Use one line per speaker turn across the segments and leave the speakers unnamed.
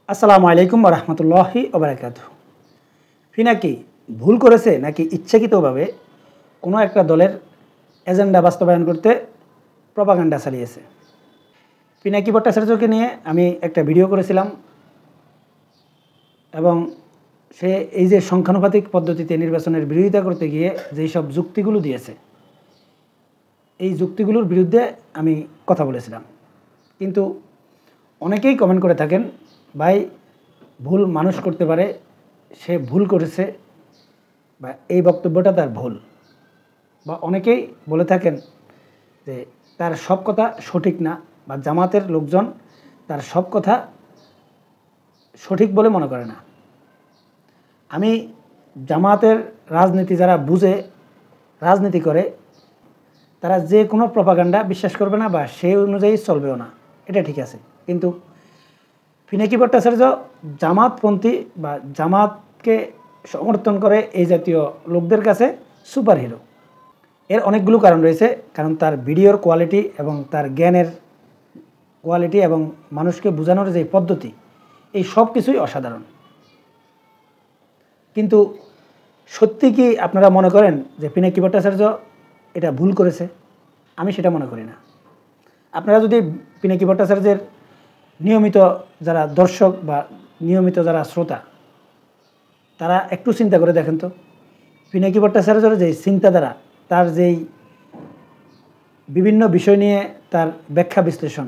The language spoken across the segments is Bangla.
আসসালামু আলাইকুম ওয়া রাহমাতুল্লাহি ওয়া বারাকাতুহু। পিনাকি ভুল করেছে নাকি ইচ্ছাকৃতভাবে কোনো একটা দলের এজেন্ডা বাস্তবায়ন করতে প্রপাগান্ডা চালিয়েছে? পিনাকি ভট্টাচার্যকে নিয়ে আমি একটা ভিডিও করেছিলাম এবং সে এই যে সংখ্যানুপাতিক পদ্ধতিতে নির্বাচনের বিরোধিতা করতে গিয়ে যেই সব যুক্তিগুলো দিয়েছে, এই যুক্তিগুলোর বিরুদ্ধে আমি কথা বলেছিলাম। কিন্তু অনেকেই কমেন্ট করে থাকেন, ভাই ভুল মানুষ করতে পারে, সে ভুল করেছে বা এই বক্তব্যটা তার ভুল, বা অনেকেই বলে থাকেন যে তার সব কথা সঠিক না, বা জামাতের লোকজন তার সব কথা সঠিক বলে মনে করে না। আমি জামাতের রাজনীতি যারা বুঝে রাজনীতি করে তারা যে কোনো প্রপাগান্ডা বিশ্বাস করবে না বা সেই অনুযায়ী চলবেও না, এটা ঠিক আছে। কিন্তু পিনাকি ভট্টাচার্য জামাতপন্থী বা জামাতকে সমর্থন করে এই জাতীয় লোকদের কাছে সুপার হিরো। এর অনেকগুলো কারণ রয়েছে, কারণ তার ভিডিওর কোয়ালিটি এবং তার জ্ঞানের কোয়ালিটি এবং মানুষকে বোঝানোর যে পদ্ধতি, এই সব কিছুই অসাধারণ। কিন্তু সত্যি কি আপনারা মনে করেন যে পিনাকি ভট্টাচার্য এটা ভুল করেছে? আমি সেটা মনে করি না। আপনারা যদি পিনাকি ভট্টাচার্যের নিয়মিত যারা দর্শক বা নিয়মিত যারা শ্রোতা, তারা একটু চিন্তা করে দেখেন তো, পিনাকি ভট্টাচার্যের যেই চিন্তাধারা, তার যেই বিভিন্ন বিষয় নিয়ে তার ব্যাখ্যা বিশ্লেষণ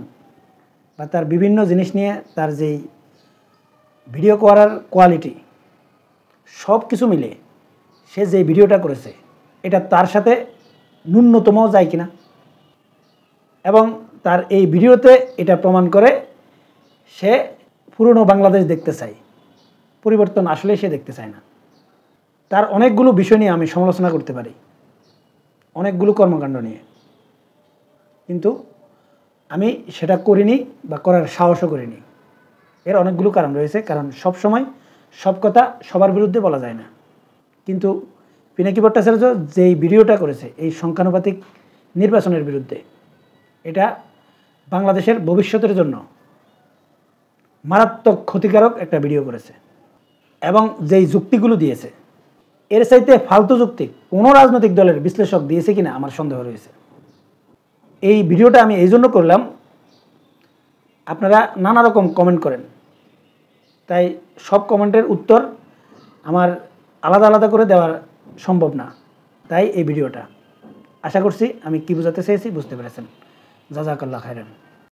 বা তার বিভিন্ন জিনিস নিয়ে তার যেই ভিডিও করার কোয়ালিটি, সব কিছু মিলে সে যে ভিডিওটা করেছে এটা তার সাথে ন্যূনতম যায় কিনা, এবং তার এই ভিডিওতে এটা প্রমাণ করে সে পুরনো বাংলাদেশ দেখতে চায়, পরিবর্তন আসলে সে দেখতে চায় না। তার অনেকগুলো বিষয় নিয়ে আমি সমালোচনা করতে পারি, অনেকগুলো কর্মকাণ্ড নিয়ে, কিন্তু আমি সেটা করিনি বা করার সাহসও করিনি। এর অনেকগুলো কারণ রয়েছে, কারণ সব সময় সব কথা সবার বিরুদ্ধে বলা যায় না। কিন্তু পিনাকি ভট্টাচার্য যেই ভিডিওটা করেছে এই সংখ্যানুপাতিক নির্বাচনের বিরুদ্ধে, এটা বাংলাদেশের ভবিষ্যতের জন্য মারাত্মক ক্ষতিকারক একটা ভিডিও করেছে। এবং যেই যুক্তিগুলো দিয়েছে, এর চাইতে ফালতু যুক্তি কোনো রাজনৈতিক দলের বিশ্লেষক দিয়েছে কিনা আমার সন্দেহ রয়েছে। এই ভিডিওটা আমি এই জন্য করলাম, আপনারা নানা রকম কমেন্ট করেন, তাই সব কমেন্টের উত্তর আমার আলাদা আলাদা করে দেওয়া সম্ভব না। তাই এই ভিডিওটা, আশা করছি আমি কি বোঝাতে চেয়েছি বুঝতে পেরেছেন। জাযাকাল্লাহ খাইরান।